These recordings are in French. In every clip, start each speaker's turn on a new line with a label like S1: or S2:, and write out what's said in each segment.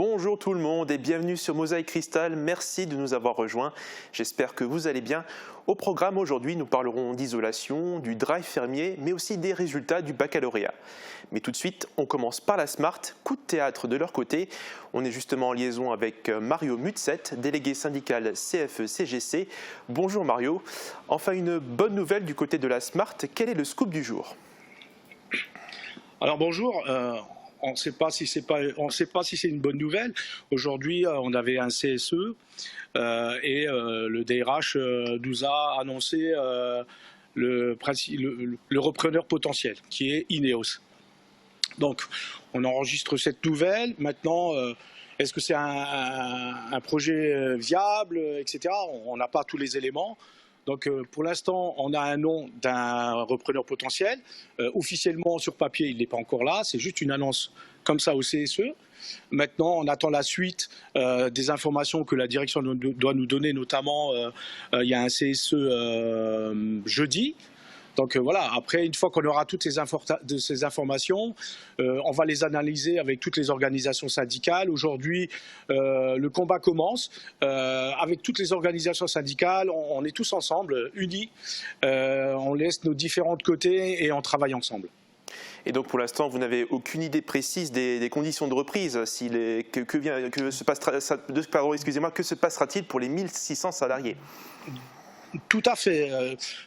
S1: Bonjour tout le monde et bienvenue sur Mosaïque Cristal. Merci de nous avoir rejoints. J'espère que vous allez bien. Au programme aujourd'hui, nous parlerons d'isolation, du drive fermier, mais aussi des résultats du baccalauréat. Mais tout de suite, on commence par la Smart. Coup de théâtre de leur côté. On est justement en liaison avec Mario Mutset, délégué syndical CFE-CGC. Bonjour Mario. Enfin, une bonne nouvelle du côté de la Smart. Quel est le scoop du jour ?
S2: Alors bonjour. On ne sait pas si c'est une bonne nouvelle. Aujourd'hui, on avait un CSE et le DRH nous a annoncé le repreneur potentiel, qui est Ineos. Donc, on enregistre cette nouvelle. Maintenant, est-ce que c'est un projet viable, etc. On n'a pas tous les éléments. Donc pour l'instant, on a un nom d'un repreneur potentiel. Officiellement, sur papier, il n'est pas encore là. C'est juste une annonce comme ça au CSE. Maintenant, on attend la suite des informations que la direction doit nous donner. Notamment, il y a un CSE jeudi. Donc voilà, après, une fois qu'on aura toutes ces informations, on va les analyser avec toutes les organisations syndicales. Aujourd'hui, le combat commence. Avec toutes les organisations syndicales, on est tous ensemble, unis. On laisse nos différents côtés et on travaille ensemble.
S1: Et donc pour l'instant, vous n'avez aucune idée précise des conditions de reprise. Que se passera-t-il pour les 1600 salariés ?
S2: Tout à fait,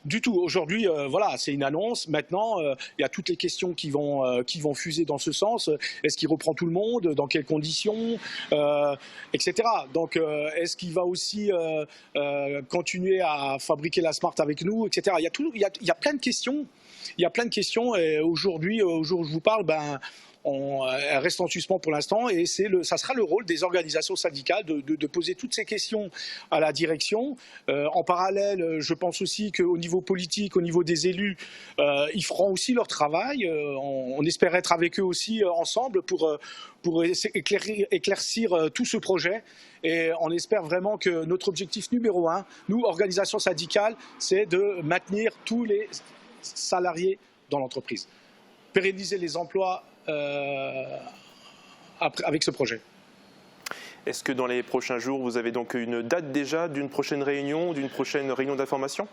S2: du tout. Aujourd'hui, voilà, c'est une annonce. Maintenant, il y a toutes les questions qui vont fuser dans ce sens. Est-ce qu'il reprend tout le monde ? Dans quelles conditions ? Etc. Donc, est-ce qu'il va aussi continuer à fabriquer la Smart avec nous, etc. Il y a plein de questions. Il y a plein de questions. Et aujourd'hui, au jour où je vous parle, elle reste en suspens pour l'instant et ça sera le rôle des organisations syndicales de poser toutes ces questions à la direction. En parallèle, je pense aussi qu'au niveau politique, au niveau des élus, ils feront aussi leur travail. On espère être avec eux aussi ensemble pour éclaircir tout ce projet. Et on espère vraiment que notre objectif numéro 1, nous, organisations syndicales, c'est de maintenir tous les salariés dans l'entreprise. Pérenniser les emplois avec ce projet.
S1: Est-ce que dans les prochains jours, vous avez donc une date déjà d'une prochaine réunion d'information ?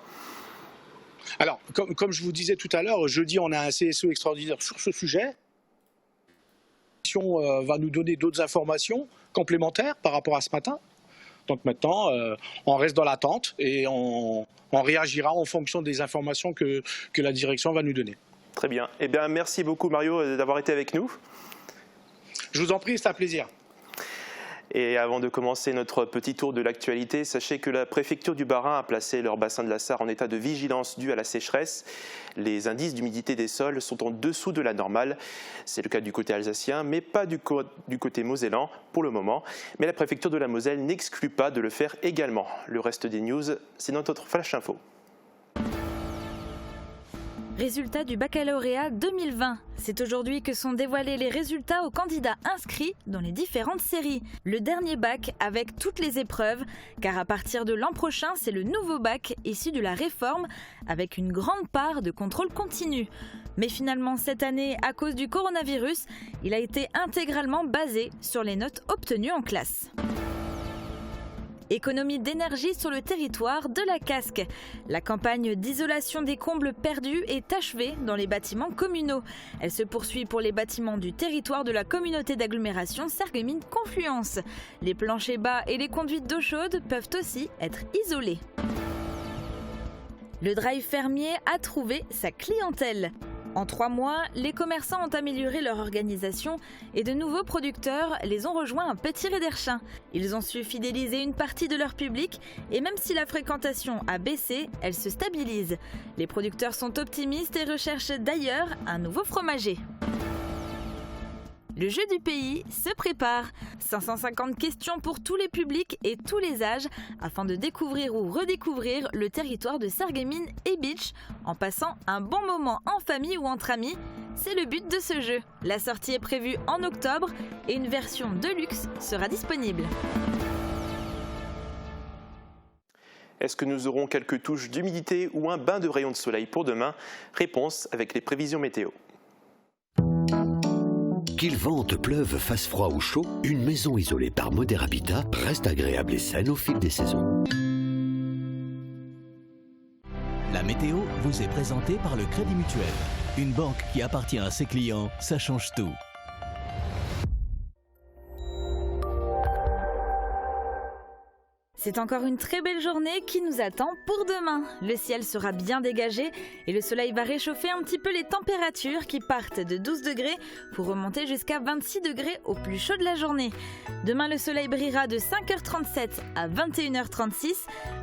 S2: Alors, comme je vous disais tout à l'heure, jeudi, on a un CSE extraordinaire sur ce sujet. La direction va nous donner d'autres informations complémentaires par rapport à ce matin. Donc maintenant, on reste dans l'attente et on réagira en fonction des informations que la direction va nous donner.
S1: Très bien. Eh bien, merci beaucoup Mario d'avoir été avec nous.
S2: Je vous en prie, c'est un plaisir.
S1: Et avant de commencer notre petit tour de l'actualité, sachez que la préfecture du Bas-Rhin a placé leur bassin de la Sarre en état de vigilance due à la sécheresse. Les indices d'humidité des sols sont en dessous de la normale. C'est le cas du côté alsacien, mais pas du côté mosellan pour le moment. Mais la préfecture de la Moselle n'exclut pas de le faire également. Le reste des news, c'est dans notre Flash Info.
S3: Résultats du baccalauréat 2020. C'est aujourd'hui que sont dévoilés les résultats aux candidats inscrits dans les différentes séries. Le dernier bac avec toutes les épreuves, car à partir de l'an prochain, c'est le nouveau bac issu de la réforme avec une grande part de contrôle continu. Mais finalement, cette année, à cause du coronavirus, il a été intégralement basé sur les notes obtenues en classe. Économie d'énergie sur le territoire de la Casque. La campagne d'isolation des combles perdus est achevée dans les bâtiments communaux. Elle se poursuit pour les bâtiments du territoire de la communauté d'agglomération Sarreguemines-Confluence. Les planchers bas et les conduites d'eau chaude peuvent aussi être isolés. Le drive fermier a trouvé sa clientèle. En 3 mois, les commerçants ont amélioré leur organisation et de nouveaux producteurs les ont rejoints à Petit-Réderchin. Ils ont su fidéliser une partie de leur public et même si la fréquentation a baissé, elle se stabilise. Les producteurs sont optimistes et recherchent d'ailleurs un nouveau fromager. Le jeu du pays se prépare. 550 questions pour tous les publics et tous les âges afin de découvrir ou redécouvrir le territoire de Sarreguemines et Bitche en passant un bon moment en famille ou entre amis. C'est le but de ce jeu. La sortie est prévue en octobre et une version de luxe sera disponible.
S1: Est-ce que nous aurons quelques touches d'humidité ou un bain de rayons de soleil pour demain ? Réponse avec les prévisions météo.
S4: Qu'il vente, pleuve, fasse froid ou chaud, une maison isolée par Moder Habitat reste agréable et saine au fil des saisons.
S5: La météo vous est présentée par le Crédit Mutuel. Une banque qui appartient à ses clients, ça change tout.
S3: C'est encore une très belle journée qui nous attend pour demain. Le ciel sera bien dégagé et le soleil va réchauffer un petit peu les températures qui partent de 12 degrés pour remonter jusqu'à 26 degrés au plus chaud de la journée. Demain, le soleil brillera de 5h37 à 21h36.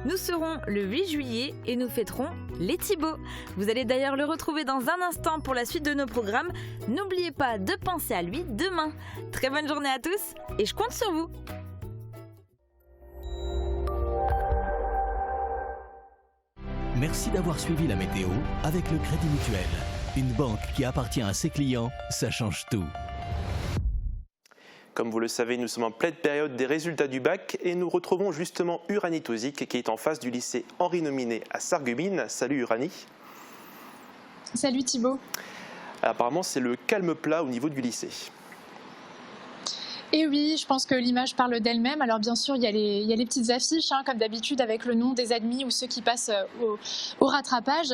S3: Nous serons le 8 juillet et nous fêterons les Thibauts. Vous allez d'ailleurs le retrouver dans un instant pour la suite de nos programmes. N'oubliez pas de penser à lui demain. Très bonne journée à tous et je compte sur vous.
S5: Merci d'avoir suivi la météo avec le Crédit Mutuel. Une banque qui appartient à ses clients, ça change tout.
S1: Comme vous le savez, nous sommes en pleine période des résultats du bac et nous retrouvons justement Uranie Tozic qui est en face du lycée Henri Nominet à Sarreguemines. Salut Uranie.
S6: Salut Thibaut.
S1: Apparemment, c'est le calme plat au niveau du lycée.
S6: Et oui, je pense que l'image parle d'elle-même. Alors bien sûr, il y a les petites affiches, comme d'habitude, avec le nom des admis ou ceux qui passent au rattrapage.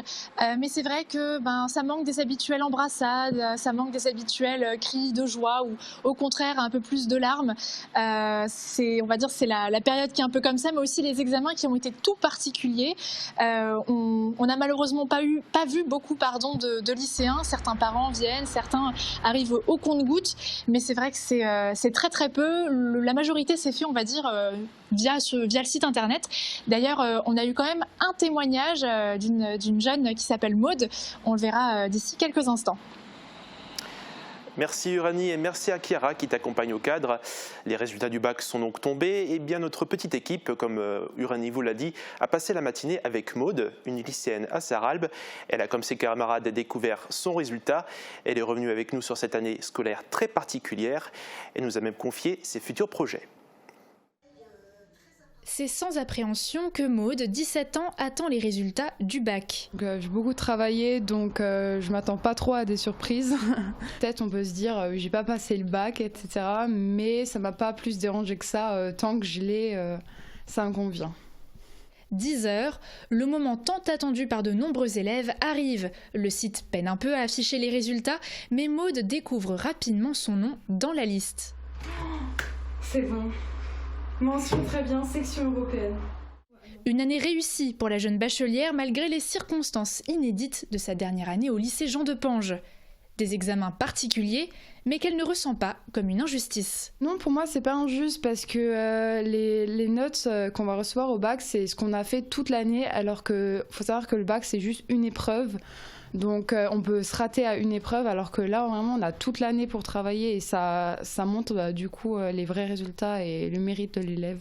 S6: Mais c'est vrai que ça manque des habituelles embrassades, ça manque des habituels cris de joie ou au contraire un peu plus de larmes. On va dire c'est la période qui est un peu comme ça, mais aussi les examens qui ont été tout particuliers. On n'a malheureusement pas vu beaucoup de lycéens. Certains parents viennent, certains arrivent au compte-gouttes, mais c'est vrai que c'est très peu. La majorité s'est fait, on va dire, via le site internet. D'ailleurs, on a eu quand même un témoignage d'une jeune qui s'appelle Maude. On le verra d'ici quelques instants.
S1: Merci Uranie et merci à Chiara qui t'accompagne au cadre. Les résultats du bac sont donc tombés et bien notre petite équipe, comme Uranie vous l'a dit, a passé la matinée avec Maude, une lycéenne à Sarralbe. Elle a comme ses camarades découvert son résultat. Elle est revenue avec nous sur cette année scolaire très particulière. Elle nous a même confié ses futurs projets.
S7: C'est sans appréhension que Maude, 17 ans, attend les résultats du bac.
S8: J'ai beaucoup travaillé, donc je m'attends pas trop à des surprises. Peut-être on peut se dire, j'ai pas passé le bac, etc. Mais ça m'a pas plus dérangé que ça. Tant que je l'ai, ça me convient.
S7: 10 heures, le moment tant attendu par de nombreux élèves arrive. Le site peine un peu à afficher les résultats, mais Maude découvre rapidement son nom dans la liste.
S9: C'est bon. Mention très bien, section européenne.
S7: Une année réussie pour la jeune bachelière malgré les circonstances inédites de sa dernière année au lycée Jean de Pange. Des examens particuliers, mais qu'elle ne ressent pas comme une injustice.
S8: Non, pour moi, c'est pas injuste parce que les notes qu'on va recevoir au bac, c'est ce qu'on a fait toute l'année, alors qu'il faut savoir que le bac, c'est juste une épreuve. Donc on peut se rater à une épreuve alors que là vraiment on a toute l'année pour travailler et ça montre du coup les vrais résultats et le mérite de l'élève.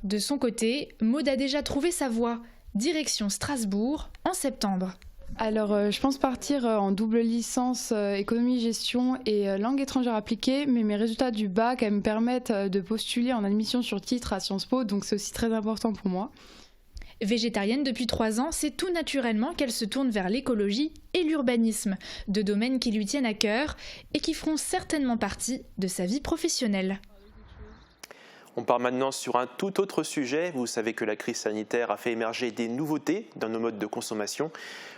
S7: De son côté, Maude a déjà trouvé sa voie, direction Strasbourg en septembre.
S8: Alors je pense partir en double licence économie-gestion et langue étrangère appliquée, mais mes résultats du bac elles me permettent de postuler en admission sur titre à Sciences Po, donc c'est aussi très important pour moi.
S7: Végétarienne depuis 3 ans, c'est tout naturellement qu'elle se tourne vers l'écologie et l'urbanisme, deux domaines qui lui tiennent à cœur et qui feront certainement partie de sa vie professionnelle.
S1: On part maintenant sur un tout autre sujet. Vous savez que la crise sanitaire a fait émerger des nouveautés dans nos modes de consommation.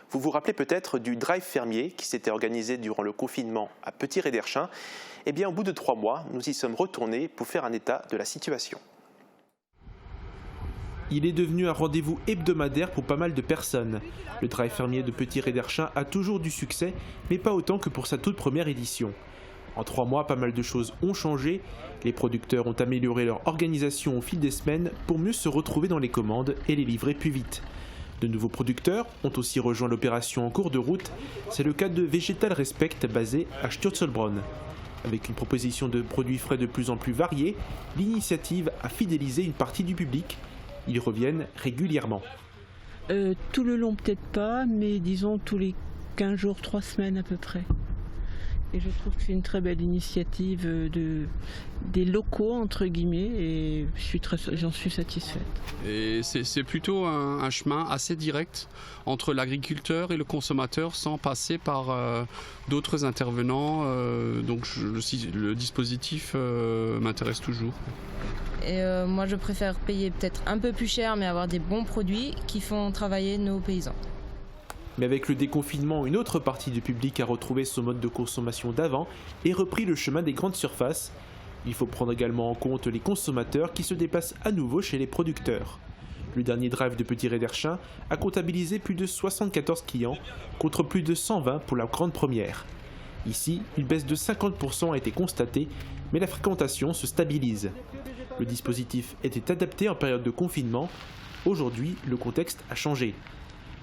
S1: Vous vous rappelez peut-être du drive fermier qui s'était organisé durant le confinement à Petit-Réderchin. Eh bien, au bout de 3 mois, nous y sommes retournés pour faire un état de la situation.
S10: Il est devenu un rendez-vous hebdomadaire pour pas mal de personnes. Le drive fermier de Petit-Réderchin a toujours du succès, mais pas autant que pour sa toute première édition. En 3 mois, pas mal de choses ont changé. Les producteurs ont amélioré leur organisation au fil des semaines pour mieux se retrouver dans les commandes et les livrer plus vite. De nouveaux producteurs ont aussi rejoint l'opération en cours de route. C'est le cas de Vegetal Respect basé à Sturzelbronn. Avec une proposition de produits frais de plus en plus variés, l'initiative a fidélisé une partie du public. Ils reviennent régulièrement.
S11: Tout le long peut-être pas, mais disons tous les 15 jours, 3 semaines à peu près. Et je trouve que c'est une très belle initiative des locaux, entre guillemets, et j'en suis satisfaite.
S12: Et c'est plutôt un chemin assez direct entre l'agriculteur et le consommateur sans passer par d'autres intervenants. Donc le dispositif m'intéresse toujours.
S13: Et moi je préfère payer peut-être un peu plus cher mais avoir des bons produits qui font travailler nos paysans.
S10: Mais avec le déconfinement, une autre partie du public a retrouvé son mode de consommation d'avant et repris le chemin des grandes surfaces. Il faut prendre également en compte les consommateurs qui se déplacent à nouveau chez les producteurs. Le dernier drive de Petit Réderchin a comptabilisé plus de 74 clients contre plus de 120 pour la grande première. Ici, une baisse de 50% a été constatée, mais la fréquentation se stabilise. Le dispositif était adapté en période de confinement. Aujourd'hui, le contexte a changé.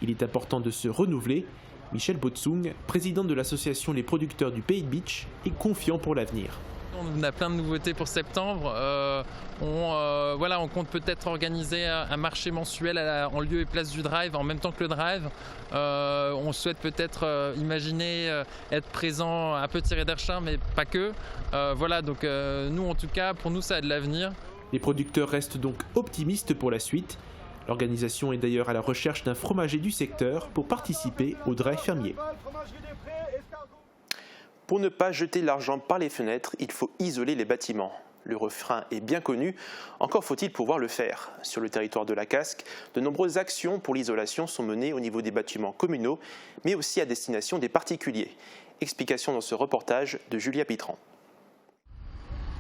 S10: Il est important de se renouveler. Michel Botsung, président de l'association Les Producteurs du Pays de Bitche, est confiant pour l'avenir.
S14: On a plein de nouveautés pour septembre. On compte peut-être organiser un marché mensuel en lieu et place du drive, en même temps que le drive. On souhaite peut-être imaginer être présent à Petit Réderchin, mais pas que. Nous en tout cas, pour nous ça a de l'avenir.
S10: Les producteurs restent donc optimistes pour la suite. L'organisation est d'ailleurs à la recherche d'un fromager du secteur pour participer au drive fermier.
S1: Pour ne pas jeter l'argent par les fenêtres, il faut isoler les bâtiments. Le refrain est bien connu, encore faut-il pouvoir le faire. Sur le territoire de la Casque, de nombreuses actions pour l'isolation sont menées au niveau des bâtiments communaux, mais aussi à destination des particuliers. Explication dans ce reportage de Julia Pitran.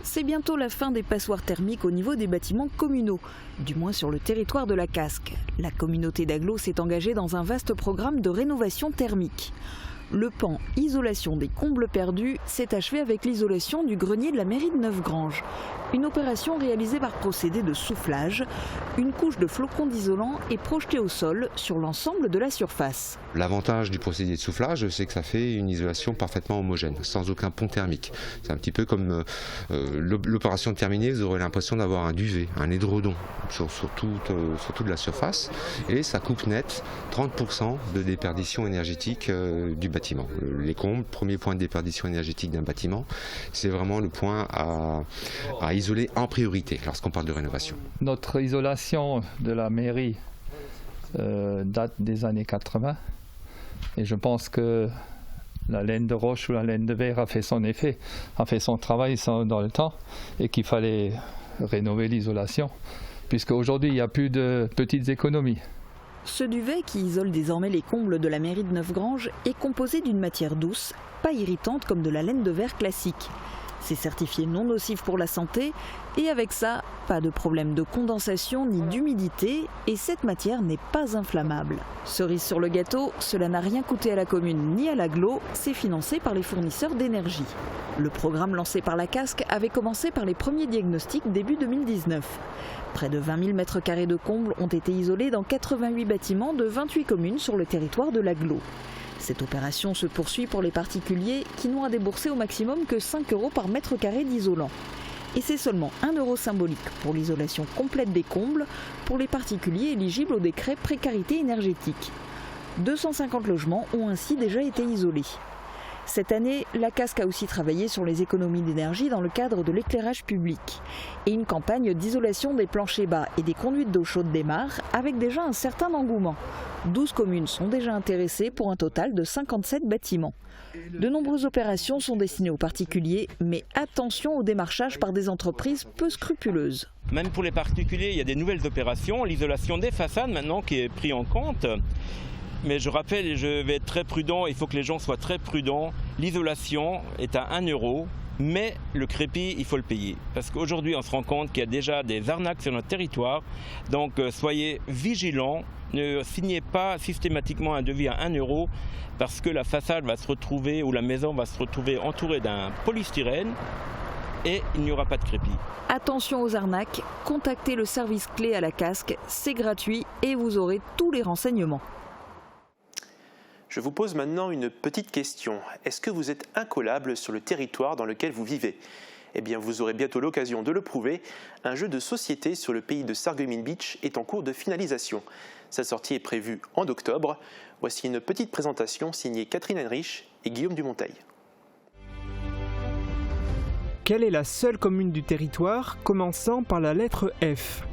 S15: C'est bientôt la fin des passoires thermiques au niveau des bâtiments communaux, du moins sur le territoire de la Casque. La communauté d'Aglo s'est engagée dans un vaste programme de rénovation thermique. Le pan isolation des combles perdus s'est achevé avec l'isolation du grenier de la mairie de Neufgrange. Une opération réalisée par procédé de soufflage. Une couche de flocons d'isolant est projetée au sol sur l'ensemble de la surface.
S16: L'avantage du procédé de soufflage, c'est que ça fait une isolation parfaitement homogène, sans aucun pont thermique. C'est un petit peu comme l'opération terminée, vous aurez l'impression d'avoir un duvet, un édredon sur toute la surface. Et ça coupe net 30% de déperdition énergétique du bâtiment. Les combles, premier point de déperdition énergétique d'un bâtiment, c'est vraiment le point à isoler en priorité lorsqu'on parle de rénovation.
S17: Notre isolation de la mairie date des années 80 et je pense que la laine de roche ou la laine de verre a fait son effet, a fait son travail dans le temps et qu'il fallait rénover l'isolation puisque aujourd'hui il n'y a plus de petites économies.
S15: Ce duvet, qui isole désormais les combles de la mairie de Neufgrange, est composé d'une matière douce, pas irritante comme de la laine de verre classique. C'est certifié non nocif pour la santé et avec ça, pas de problème de condensation ni d'humidité et cette matière n'est pas inflammable. Cerise sur le gâteau, cela n'a rien coûté à la commune ni à l'Aglo, c'est financé par les fournisseurs d'énergie. Le programme lancé par la Casque avait commencé par les premiers diagnostics début 2019. Près de 20 000 m² de combles ont été isolés dans 88 bâtiments de 28 communes sur le territoire de l'Aglo. Cette opération se poursuit pour les particuliers qui n'ont à débourser au maximum que 5 € par mètre carré d'isolant. Et c'est seulement 1 € symbolique pour l'isolation complète des combles pour les particuliers éligibles au décret précarité énergétique. 250 logements ont ainsi déjà été isolés. Cette année, la Casque a aussi travaillé sur les économies d'énergie dans le cadre de l'éclairage public. Et une campagne d'isolation des planchers bas et des conduites d'eau chaude démarre avec déjà un certain engouement. 12 communes sont déjà intéressées pour un total de 57 bâtiments. De nombreuses opérations sont destinées aux particuliers, mais attention au démarchage par des entreprises peu scrupuleuses.
S18: Même pour les particuliers, il y a des nouvelles opérations, l'isolation des façades maintenant qui est prise en compte. Mais je rappelle, et je vais être très prudent, il faut que les gens soient très prudents. L'isolation est à 1 €, mais le crépi, il faut le payer. Parce qu'aujourd'hui, on se rend compte qu'il y a déjà des arnaques sur notre territoire. Donc soyez vigilants, ne signez pas systématiquement un devis à 1 € parce que la façade va se retrouver, ou la maison va se retrouver entourée d'un polystyrène et il n'y aura pas de crépi.
S15: Attention aux arnaques, contactez le service clé à la Casque, c'est gratuit et vous aurez tous les renseignements.
S1: Je vous pose maintenant une petite question. Est-ce que vous êtes incollable sur le territoire dans lequel vous vivez ? Eh bien, vous aurez bientôt l'occasion de le prouver. Un jeu de société sur le pays de Sarreguemines Beach est en cours de finalisation. Sa sortie est prévue en octobre. Voici une petite présentation signée Catherine Heinrich et Guillaume Dumonteil.
S19: Quelle est la seule commune du territoire commençant par la lettre F?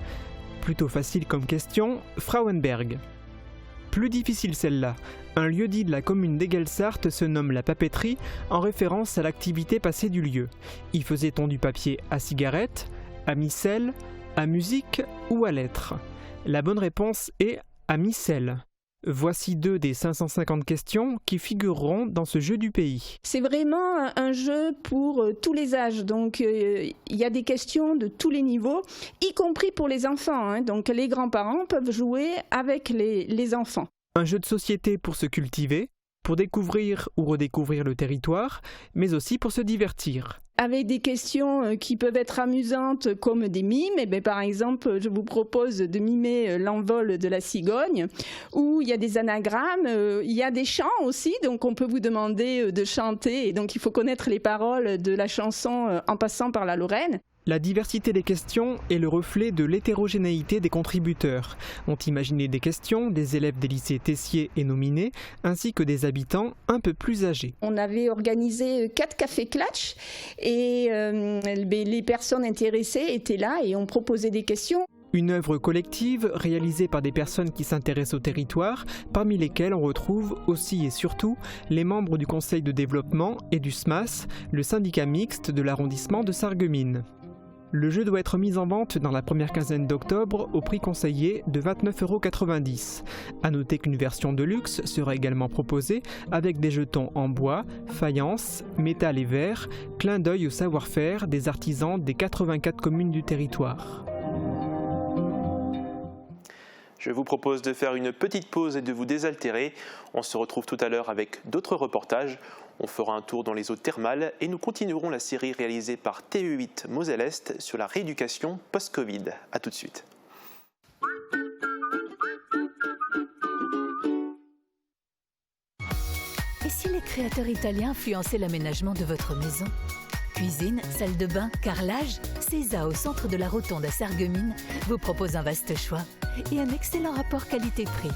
S19: Plutôt facile comme question, Frauenberg. Plus difficile celle-là. Un lieu-dit de la commune d'Egelsart se nomme la papeterie en référence à l'activité passée du lieu. Y faisait-on du papier à cigarette, à micelle, à musique ou à lettres? La bonne réponse est à micelle. Voici 2 des 550 questions qui figureront dans ce jeu du pays.
S20: C'est vraiment un jeu pour tous les âges, donc il y a des questions de tous les niveaux, y compris pour les enfants, hein. Donc les grands-parents peuvent jouer avec les enfants.
S19: Un jeu de société pour se cultiver, pour découvrir ou redécouvrir le territoire, mais aussi pour se divertir.
S20: Avec des questions qui peuvent être amusantes comme des mimes, et bien, par exemple, je vous propose de mimer l'envol de la cigogne, où il y a des anagrammes, il y a des chants aussi, donc on peut vous demander de chanter, et donc il faut connaître les paroles de la chanson en passant par la Lorraine.
S19: La diversité des questions est le reflet de l'hétérogénéité des contributeurs. Ont imaginé des questions des élèves des lycées Tessier et Nominé, ainsi que des habitants un peu plus âgés.
S20: On avait organisé 4 cafés Klatch et les personnes intéressées étaient là et ont proposé des questions.
S19: Une œuvre collective réalisée par des personnes qui s'intéressent au territoire, parmi lesquelles on retrouve aussi et surtout les membres du Conseil de développement et du SMAS, le syndicat mixte de l'arrondissement de Sarreguemines. Le jeu doit être mis en vente dans la première quinzaine d'octobre au prix conseillé de 29,90 €. A noter qu'une version de luxe sera également proposée avec des jetons en bois, faïence, métal et verre, clin d'œil au savoir-faire des artisans des 84 communes du territoire.
S1: Je vous propose de faire une petite pause et de vous désaltérer. On se retrouve tout à l'heure avec d'autres reportages. On fera un tour dans les eaux thermales et nous continuerons la série réalisée par TE8 Moselle-Est sur la rééducation post-Covid. A tout de suite.
S21: Et si les créateurs italiens influençaient l'aménagement de votre maison? Cuisine, salle de bain, carrelage, Cesa au centre de la Rotonde à Sarreguemines vous propose un vaste choix et un excellent rapport qualité-prix.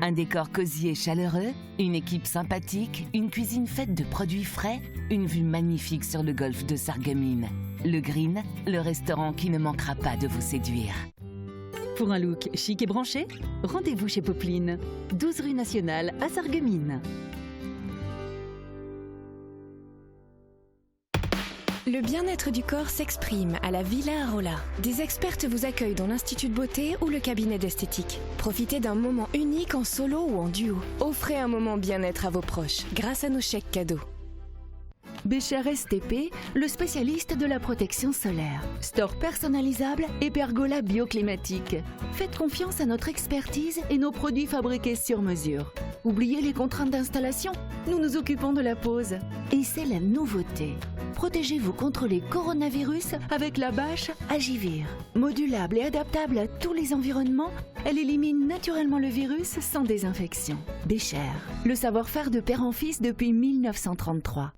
S22: Un décor cosy et chaleureux, une équipe sympathique, une cuisine faite de produits frais, une vue magnifique sur le golfe de Sarreguemines. Le Green, le restaurant qui ne manquera pas de vous séduire.
S21: Pour un look chic et branché, rendez-vous chez Popeline, 12 rue Nationale à Sarreguemines.
S23: Le bien-être du corps s'exprime à la Villa Arola. Des expertes vous accueillent dans l'Institut de beauté ou le cabinet d'esthétique. Profitez d'un moment unique en solo ou en duo. Offrez un moment bien-être à vos proches grâce à nos chèques cadeaux.
S21: Bécher STP, le spécialiste de la protection solaire. Store personnalisable et pergola bioclimatique. Faites confiance à notre expertise et nos produits fabriqués sur mesure. Oubliez les contraintes d'installation, nous nous occupons de la pose. Et c'est la nouveauté. Protégez-vous contre les coronavirus avec la bâche Agivir. Modulable et adaptable à tous les environnements, elle élimine naturellement le virus sans désinfection. Bécher, le savoir-faire de père en fils depuis 1933.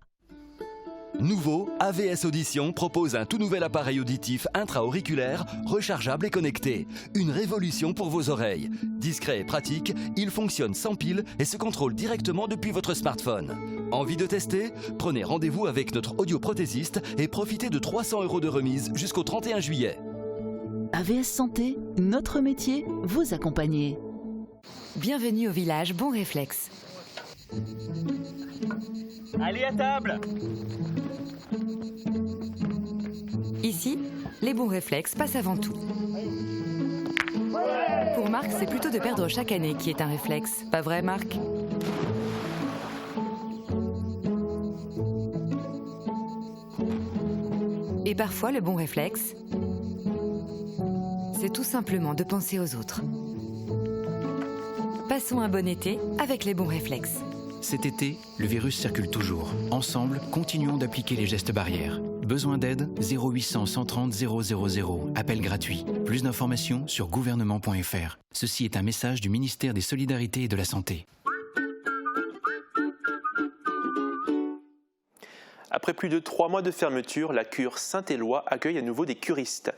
S24: Nouveau, AVS Audition propose un tout nouvel appareil auditif intra-auriculaire, rechargeable et connecté. Une révolution pour vos oreilles. Discret et pratique, il fonctionne sans pile et se contrôle directement depuis votre smartphone. Envie de tester? Prenez rendez-vous avec notre audioprothésiste et profitez de 300 € de remise jusqu'au 31 juillet.
S21: AVS Santé, notre métier, vous accompagner.
S22: Bienvenue au village Bon Réflexe.
S25: Allez à table!
S22: Ici, les bons réflexes passent avant tout. Pour Marc, c'est plutôt de perdre chaque année qui est un réflexe. Pas vrai, Marc? Et parfois, le bon réflexe, c'est tout simplement de penser aux autres. Passons un bon été avec les bons réflexes.
S26: Cet été, le virus circule toujours. Ensemble, continuons d'appliquer les gestes barrières. Besoin d'aide? 0800 130 000. Appel gratuit. Plus d'informations sur gouvernement.fr. Ceci est un message du ministère des Solidarités et de la Santé.
S1: Après plus de 3 mois de fermeture, la cure Saint-Éloi accueille à nouveau des curistes.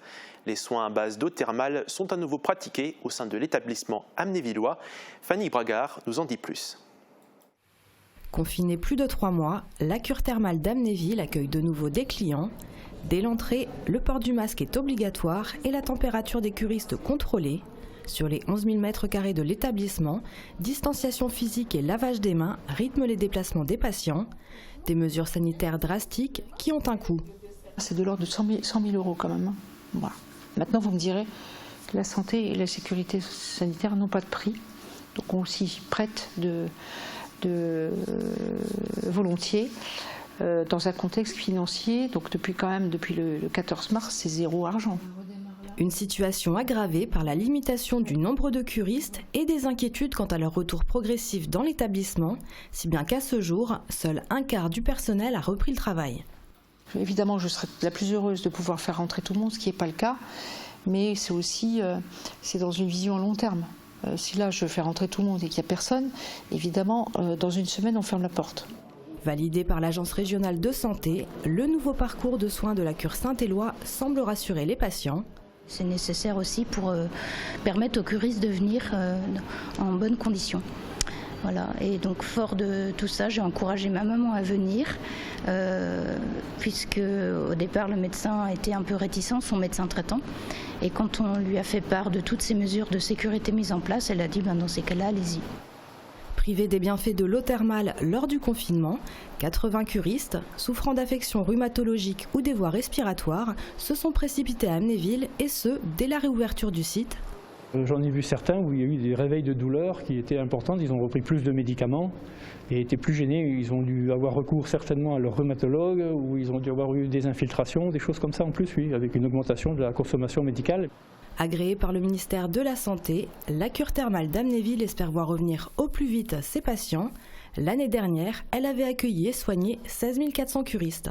S1: Les soins à base d'eau thermale sont à nouveau pratiqués au sein de l'établissement amnévillois. Fanny Bragard nous en dit plus.
S2: Confinée plus de 3 mois, la cure thermale d'Amnéville accueille de nouveau des clients. Dès l'entrée, le port du masque est obligatoire et la température des curistes contrôlée. Sur les 11 000 m² de l'établissement, distanciation physique et lavage des mains rythment les déplacements des patients. Des mesures sanitaires drastiques qui ont un coût.
S3: C'est de l'ordre de 100 000 euros quand même. Voilà. Maintenant, vous me direz que la santé et la sécurité sanitaire n'ont pas de prix. Donc on s'y prête volontiers dans un contexte financier. Donc depuis le 14 mars, c'est 0 argent.
S2: Une situation aggravée par la limitation du nombre de curistes et des inquiétudes quant à leur retour progressif dans l'établissement, si bien qu'à ce jour, seul un quart du personnel a repris le travail.
S3: Évidemment, je serais la plus heureuse de pouvoir faire rentrer tout le monde, ce qui n'est pas le cas, mais c'est aussi dans une vision à long terme. Si là je fais rentrer tout le monde et qu'il n'y a personne, évidemment, dans une semaine, on ferme la porte.
S2: Validé par l'Agence régionale de santé, le nouveau parcours de soins de la cure Saint-Éloi semble rassurer les patients.
S4: C'est nécessaire aussi pour permettre aux curistes de venir en bonnes conditions. Voilà. Et donc fort de tout ça, j'ai encouragé ma maman à venir, puisque au départ le médecin était un peu réticent, son médecin traitant. Et quand on lui a fait part de toutes ces mesures de sécurité mises en place, elle a dit dans ces cas-là, allez-y.
S2: Privés des bienfaits de l'eau thermale lors du confinement, 80 curistes, souffrant d'affections rhumatologiques ou des voies respiratoires, se sont précipités à Amnéville, et ce, dès la réouverture du site.
S5: J'en ai vu certains où il y a eu des réveils de douleur qui étaient importants, ils ont repris plus de médicaments et étaient plus gênés, ils ont dû avoir recours certainement à leur rhumatologue ou ils ont dû avoir eu des infiltrations, des choses comme ça en plus, oui, avec une augmentation de la consommation médicale.
S2: Agréée par le ministère de la Santé, la cure thermale d'Amnéville espère voir revenir au plus vite ses patients. L'année dernière, elle avait accueilli et soigné 16 400 curistes.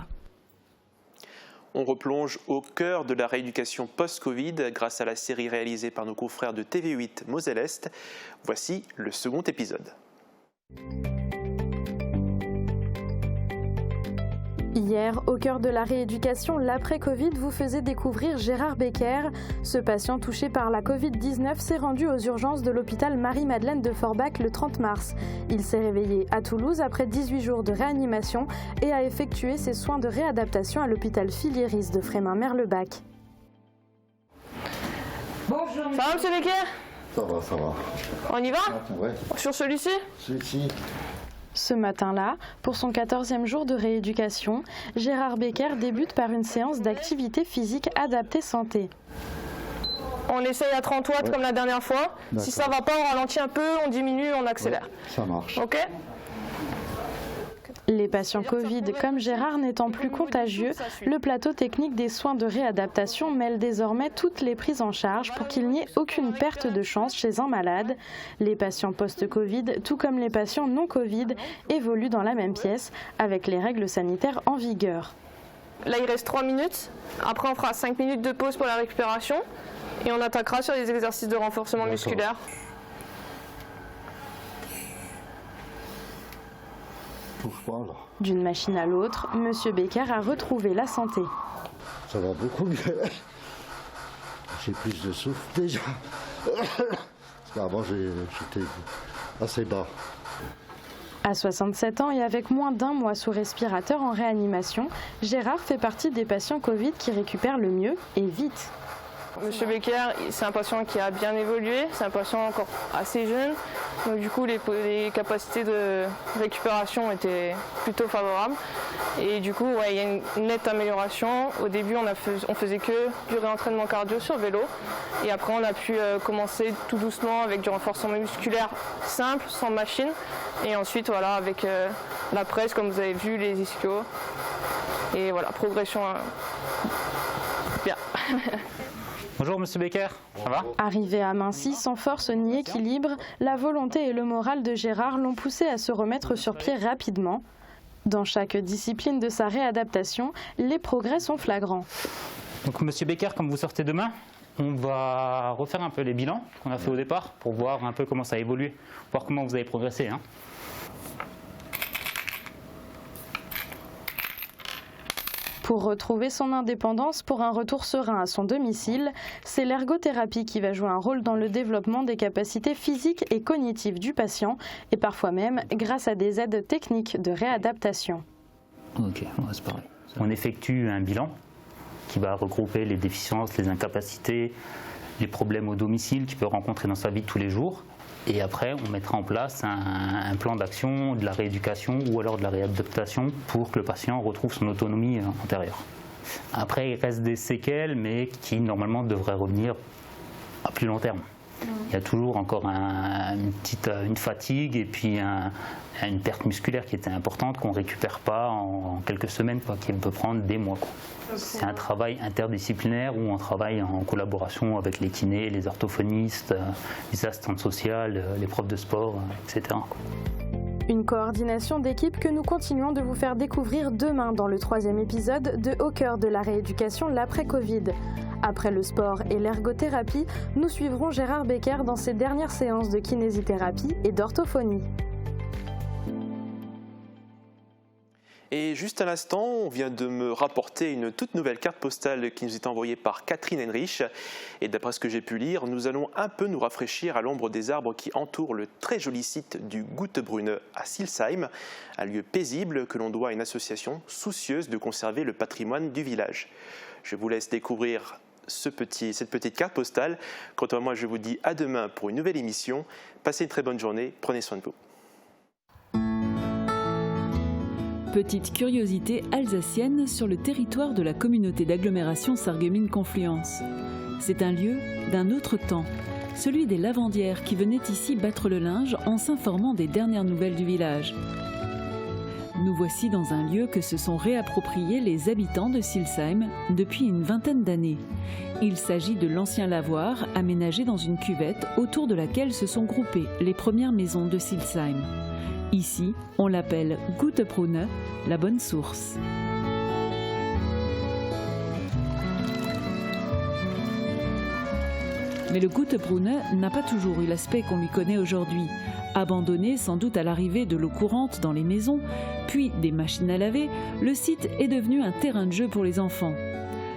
S1: On replonge au cœur de la rééducation post-Covid grâce à la série réalisée par nos confrères de TV8 Moselle-Est. Voici le second épisode.
S6: Hier, au cœur de la rééducation, l'après-Covid vous faisait découvrir Gérard Becker. Ce patient touché par la Covid-19 s'est rendu aux urgences de l'hôpital Marie-Madeleine de Forbach le 30 mars. Il s'est réveillé à Toulouse après 18 jours de réanimation et a effectué ses soins de réadaptation à l'hôpital Filieris de Frémin-Merlebach.
S9: Bonjour. Ça va, monsieur Becker ?
S27: Ça va.
S9: On y va ?
S27: Ouais.
S9: Sur celui-ci ?
S27: Celui-ci.
S6: Ce matin-là, pour son 14e jour de rééducation, Gérard Becker débute par une séance d'activité physique adaptée santé.
S9: On essaye à 30 watts comme la dernière fois. Si ça va pas, on ralentit un peu, on diminue, on accélère.
S27: Ouais, ça marche.
S9: Ok ?
S6: Les patients Covid comme Gérard n'étant plus contagieux, le plateau technique des soins de réadaptation mêle désormais toutes les prises en charge pour qu'il n'y ait aucune perte de chance chez un malade. Les patients post-Covid, tout comme les patients non-Covid, évoluent dans la même pièce avec les règles sanitaires en vigueur.
S9: Là, il reste 3 minutes. Après, on fera 5 minutes de pause pour la récupération et on attaquera sur les exercices de renforcement musculaire.
S6: D'une machine à l'autre, Monsieur Becker a retrouvé la santé.
S27: Ça va beaucoup mieux. J'ai plus de souffle déjà. Parce qu'avant j'étais assez bas.
S6: À 67 ans et avec moins d'1 mois sous respirateur en réanimation, Gérard fait partie des patients Covid qui récupèrent le mieux et vite.
S9: Monsieur Becker, c'est un patient qui a bien évolué, c'est un patient encore assez jeune, donc du coup les capacités de récupération étaient plutôt favorables. Et du coup, il y a une nette amélioration. Au début, on faisait que du réentraînement cardio sur vélo, et après on a pu commencer tout doucement avec du renforcement musculaire simple, sans machine, et ensuite voilà avec la presse, comme vous avez vu, les ischios, et voilà, progression bien.
S28: Bonjour Monsieur Becker, ça va ?
S6: Arrivé à Mincy, sans force ni équilibre, la volonté et le moral de Gérard l'ont poussé à se remettre sur pied rapidement. Dans chaque discipline de sa réadaptation, les progrès sont flagrants.
S28: Donc Monsieur Becker, comme vous sortez demain, on va refaire un peu les bilans qu'on a fait au départ pour voir un peu comment ça a évolué, voir comment vous avez progressé.
S6: Pour retrouver son indépendance pour un retour serein à son domicile, c'est l'ergothérapie qui va jouer un rôle dans le développement des capacités physiques et cognitives du patient et parfois même grâce à des aides techniques de réadaptation.
S28: Ok, c'est pareil. On effectue un bilan qui va regrouper les déficiences, les incapacités, les problèmes au domicile qu'il peut rencontrer dans sa vie de tous les jours. Et après, on mettra en place un plan d'action, de la rééducation ou alors de la réadaptation pour que le patient retrouve son autonomie antérieure. Après, il reste des séquelles, mais qui normalement devraient revenir à plus long terme. Il y a toujours encore une fatigue et puis une perte musculaire qui était importante qu'on ne récupère pas en quelques semaines, qui peut prendre des mois. C'est un travail interdisciplinaire où on travaille en collaboration avec les kinés, les orthophonistes, les assistantes sociales, les profs de sport, etc.
S6: Une coordination d'équipe que nous continuons de vous faire découvrir demain dans le 3e épisode de Au cœur de la rééducation l'après-Covid. Après le sport et l'ergothérapie, nous suivrons Gérard Becker dans ses dernières séances de kinésithérapie et d'orthophonie.
S1: Et juste à l'instant, on vient de me rapporter une toute nouvelle carte postale qui nous est envoyée par Catherine Henrich. Et d'après ce que j'ai pu lire, nous allons un peu nous rafraîchir à l'ombre des arbres qui entourent le très joli site du Guttebrunne à Silsheim, un lieu paisible que l'on doit à une association soucieuse de conserver le patrimoine du village. Je vous laisse découvrir cette petite carte postale. Quant à moi, je vous dis à demain pour une nouvelle émission. Passez une très bonne journée, prenez soin de vous.
S7: Petite curiosité alsacienne sur le territoire de la communauté d'agglomération Sarreguemines-Confluence. C'est un lieu d'un autre temps, celui des lavandières qui venaient ici battre le linge en s'informant des dernières nouvelles du village. Nous voici dans un lieu que se sont réappropriés les habitants de Silsheim depuis une vingtaine d'années. Il s'agit de l'ancien lavoir aménagé dans une cuvette autour de laquelle se sont groupées les premières maisons de Silsheim. Ici, on l'appelle Guttebrunne, la bonne source. Mais le Guttebrunne n'a pas toujours eu l'aspect qu'on lui connaît aujourd'hui. Abandonné sans doute à l'arrivée de l'eau courante dans les maisons, puis des machines à laver, le site est devenu un terrain de jeu pour les enfants.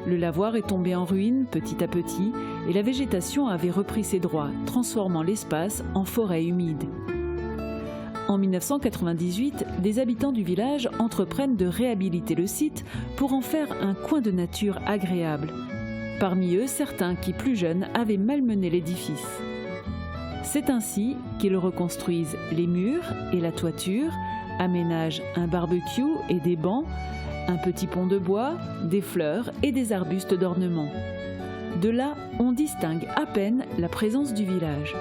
S7: Le lavoir est tombé en ruine petit à petit et la végétation avait repris ses droits, transformant l'espace en forêt humide. En 1998, des habitants du village entreprennent de réhabiliter le site pour en faire un coin de nature agréable. Parmi eux, certains qui, plus jeunes, avaient malmené l'édifice. C'est ainsi qu'ils reconstruisent les murs et la toiture, aménagent un barbecue et des bancs, un petit pont de bois, des fleurs et des arbustes d'ornement. De là, on distingue à peine la présence du village.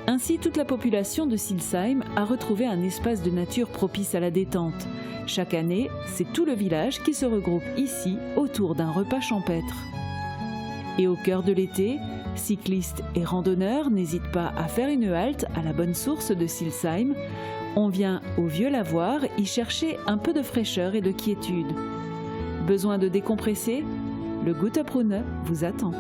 S7: Ainsi, toute la population de Silsheim a retrouvé un espace de nature propice à la détente. Chaque année, c'est tout le village qui se regroupe ici autour d'un repas champêtre. Et au cœur de l'été, cyclistes et randonneurs n'hésitent pas à faire une halte à la bonne source de Silsheim. On vient au vieux lavoir y chercher un peu de fraîcheur et de quiétude. Besoin de décompresser ? Le Guttebrunne vous attend.